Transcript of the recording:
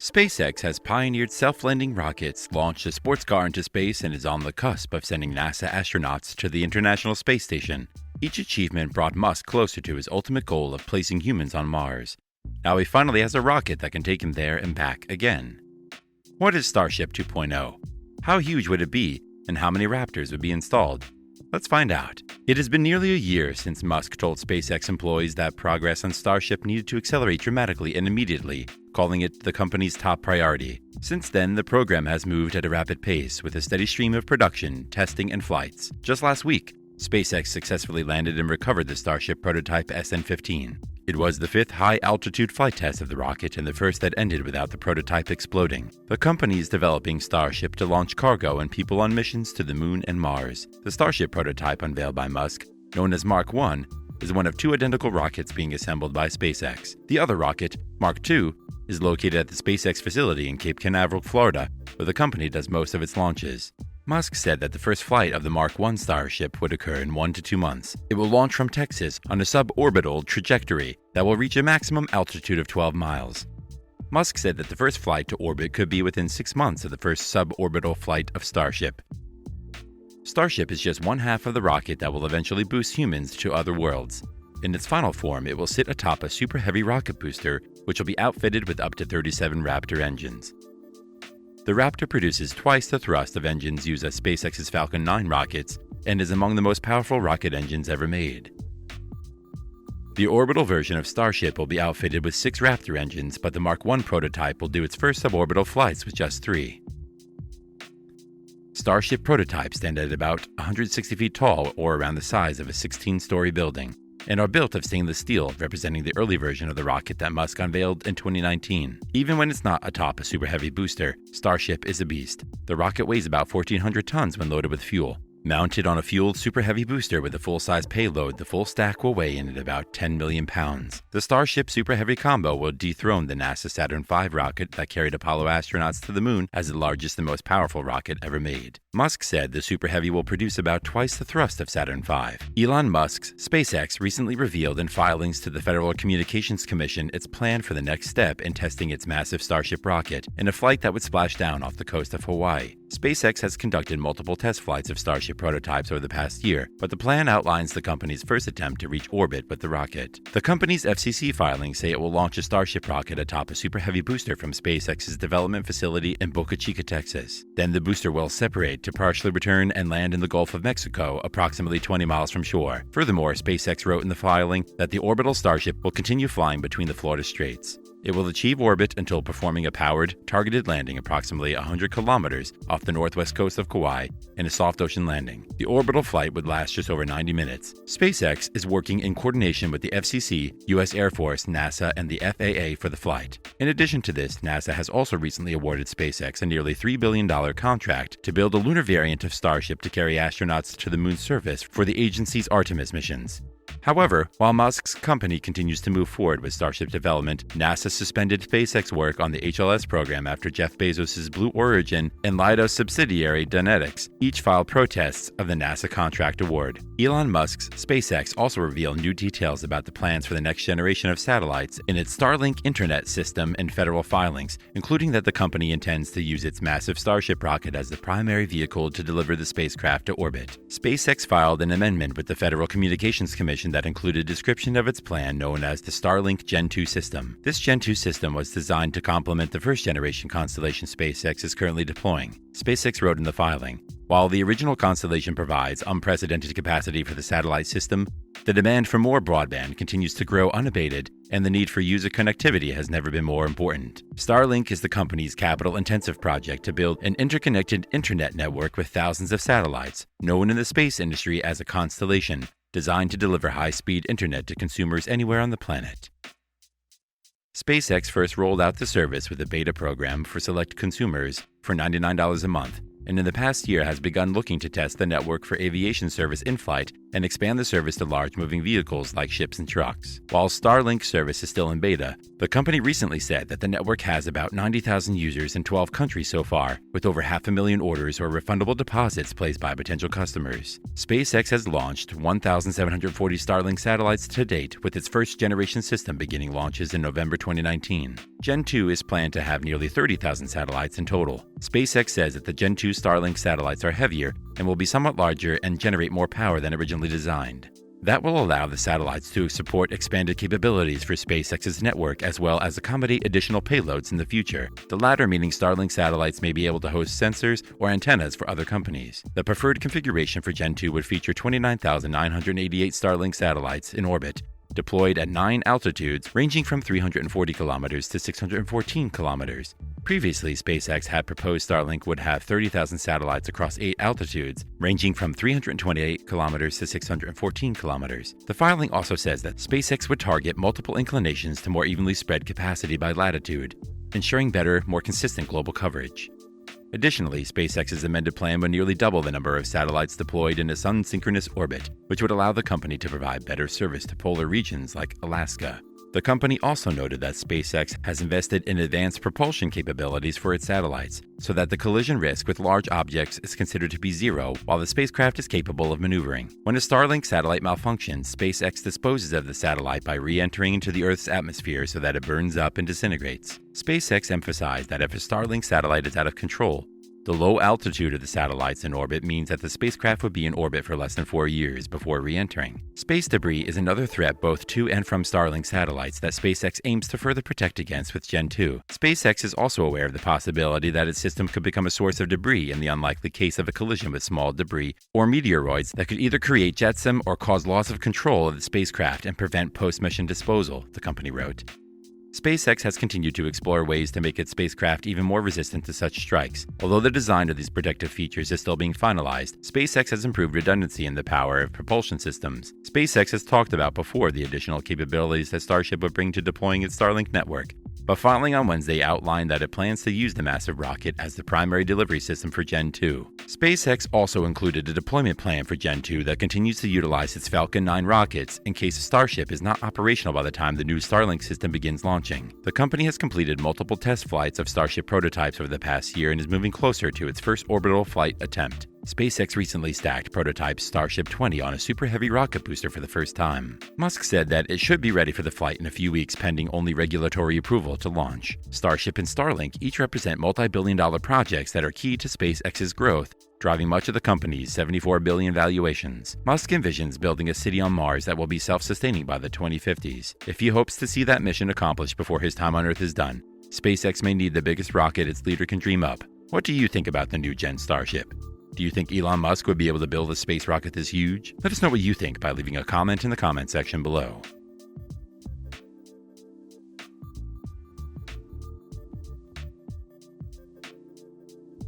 SpaceX has pioneered self-landing rockets, launched a sports car into space, and is on the cusp of sending NASA astronauts to the International Space Station. Each achievement brought Musk closer to his ultimate goal of placing humans on Mars. Now he finally has a rocket that can take him there and back again. What is Starship 2.0? How huge would it be, and how many Raptors would be installed? Let's find out. It has been nearly a year since Musk told SpaceX employees that progress on Starship needed to accelerate dramatically and immediately, calling it the company's top priority. Since then, the program has moved at a rapid pace with a steady stream of production, testing, and flights. Just last week, SpaceX successfully landed and recovered the Starship prototype SN-15. It was the fifth high-altitude flight test of the rocket and the first that ended without the prototype exploding. The company is developing Starship to launch cargo and people on missions to the Moon and Mars. The Starship prototype unveiled by Musk, known as Mark 1, is one of two identical rockets being assembled by SpaceX. The other rocket, Mark 2, is located at the SpaceX facility in Cape Canaveral, Florida, where the company does most of its launches. Musk said that the first flight of the Mark 1 Starship would occur in 1 to 2 months. It will launch from Texas on a suborbital trajectory that will reach a maximum altitude of 12 miles. Musk said that the first flight to orbit could be within 6 months of the first suborbital flight of Starship. Starship is just one half of the rocket that will eventually boost humans to other worlds. In its final form, it will sit atop a super-heavy rocket booster, which will be outfitted with up to 37 Raptor engines. The Raptor produces twice the thrust of engines used as SpaceX's Falcon 9 rockets and is among the most powerful rocket engines ever made. The orbital version of Starship will be outfitted with 6 Raptor engines, but the Mark 1 prototype will do its first suborbital flights with just 3. Starship prototypes stand at about 160 feet tall, or around the size of a 16-story building, and are built of stainless steel, representing the early version of the rocket that Musk unveiled in 2019. Even when it's not atop a super-heavy booster, Starship is a beast. The rocket weighs about 1,400 tons when loaded with fuel. Mounted on a fueled super-heavy booster with a full-size payload, the full stack will weigh in at about 10 million pounds. The Starship super-heavy combo will dethrone the NASA Saturn V rocket that carried Apollo astronauts to the Moon as the largest and most powerful rocket ever made. Musk said the super-heavy will produce about twice the thrust of Saturn V. Elon Musk's SpaceX recently revealed in filings to the Federal Communications Commission its plan for the next step in testing its massive Starship rocket in a flight that would splash down off the coast of Hawaii. SpaceX has conducted multiple test flights of Starship prototypes over the past year, but the plan outlines the company's first attempt to reach orbit with the rocket. The company's FCC filings say it will launch a Starship rocket atop a super-heavy booster from SpaceX's development facility in Boca Chica, Texas. Then the booster will separate to partially return and land in the Gulf of Mexico, approximately 20 miles from shore. Furthermore, SpaceX wrote in the filing that the orbital Starship will continue flying between the Florida Straits. It will achieve orbit until performing a powered, targeted landing approximately 100 kilometers off the northwest coast of Kauai in a soft ocean landing. The orbital flight would last just over 90 minutes. SpaceX is working in coordination with the FCC, U.S. Air Force, NASA, and the FAA for the flight. In addition to this, NASA has also recently awarded SpaceX a nearly $3 billion contract to build a lunar variant of Starship to carry astronauts to the Moon's surface for the agency's Artemis missions. However, while Musk's company continues to move forward with Starship development, NASA suspended SpaceX work on the HLS program after Jeff Bezos' Blue Origin and Leidos subsidiary Dynetics each filed protests of the NASA contract award. Elon Musk's SpaceX also revealed new details about the plans for the next generation of satellites in its Starlink internet system and federal filings, including that the company intends to use its massive Starship rocket as the primary vehicle to deliver the spacecraft to orbit. SpaceX filed an amendment with the Federal Communications Commission that included a description of its plan known as the Starlink Gen 2 system. This Gen 2 system was designed to complement the first-generation constellation SpaceX is currently deploying. SpaceX wrote in the filing, "While the original constellation provides unprecedented capacity for the satellite system, the demand for more broadband continues to grow unabated, and the need for user connectivity has never been more important. Starlink is the company's capital-intensive project to build an interconnected internet network with thousands of satellites, known in the space industry as a constellation, designed to deliver high-speed internet to consumers anywhere on the planet." SpaceX first rolled out the service with a beta program for select consumers for $99 a month, and in the past year has begun looking to test the network for aviation service in flight and expand the service to large moving vehicles like ships and trucks. While Starlink service is still in beta, the company recently said that the network has about 90,000 users in 12 countries so far, with over 500,000 orders or refundable deposits placed by potential customers. SpaceX has launched 1,740 Starlink satellites to date, with its first generation system beginning launches in November 2019. Gen 2 is planned to have nearly 30,000 satellites in total. SpaceX says that the Gen 2 Starlink satellites are heavier and will be somewhat larger and generate more power than originally designed. That will allow the satellites to support expanded capabilities for SpaceX's network as well as accommodate additional payloads in the future, the latter meaning Starlink satellites may be able to host sensors or antennas for other companies. The preferred configuration for Gen 2 would feature 29,988 Starlink satellites in orbit, deployed at 9 altitudes ranging from 340 kilometers to 614 kilometers. Previously, SpaceX had proposed Starlink would have 30,000 satellites across 8 altitudes, ranging from 328 kilometers to 614 kilometers. The filing also says that SpaceX would target multiple inclinations to more evenly spread capacity by latitude, ensuring better, more consistent global coverage. Additionally, SpaceX's amended plan would nearly double the number of satellites deployed in a sun-synchronous orbit, which would allow the company to provide better service to polar regions like Alaska. The company also noted that SpaceX has invested in advanced propulsion capabilities for its satellites, so that the collision risk with large objects is considered to be zero while the spacecraft is capable of maneuvering. When a Starlink satellite malfunctions, SpaceX disposes of the satellite by re-entering into the Earth's atmosphere so that it burns up and disintegrates. SpaceX emphasized that if a Starlink satellite is out of control, the low altitude of the satellites in orbit means that the spacecraft would be in orbit for less than 4 years before re-entering. Space debris is another threat both to and from Starlink satellites that SpaceX aims to further protect against with Gen 2. SpaceX is also aware of the possibility that its system could become a source of debris in the unlikely case of a collision with small debris or meteoroids that could either create jetsam or cause loss of control of the spacecraft and prevent post-mission disposal, the company wrote. SpaceX has continued to explore ways to make its spacecraft even more resistant to such strikes. Although the design of these protective features is still being finalized, SpaceX has improved redundancy in the power of propulsion systems. SpaceX has talked about before the additional capabilities that Starship would bring to deploying its Starlink network, but filing on Wednesday outlined that it plans to use the massive rocket as the primary delivery system for Gen 2. SpaceX also included a deployment plan for Gen 2 that continues to utilize its Falcon 9 rockets in case Starship is not operational by the time the new Starlink system begins launching. The company has completed multiple test flights of Starship prototypes over the past year and is moving closer to its first orbital flight attempt. SpaceX recently stacked prototype Starship 20 on a superheavy rocket booster for the first time. Musk said that it should be ready for the flight in a few weeks pending only regulatory approval to launch. Starship and Starlink each represent multi-billion-dollar projects that are key to SpaceX's growth, driving much of the company's $74 billion valuations. Musk envisions building a city on Mars that will be self-sustaining by the 2050s. If he hopes to see that mission accomplished before his time on Earth is done, SpaceX may need the biggest rocket its leader can dream up. What do you think about the new Gen Starship? Do you think Elon Musk would be able to build a space rocket this huge? Let us know what you think by leaving a comment in the comment section below.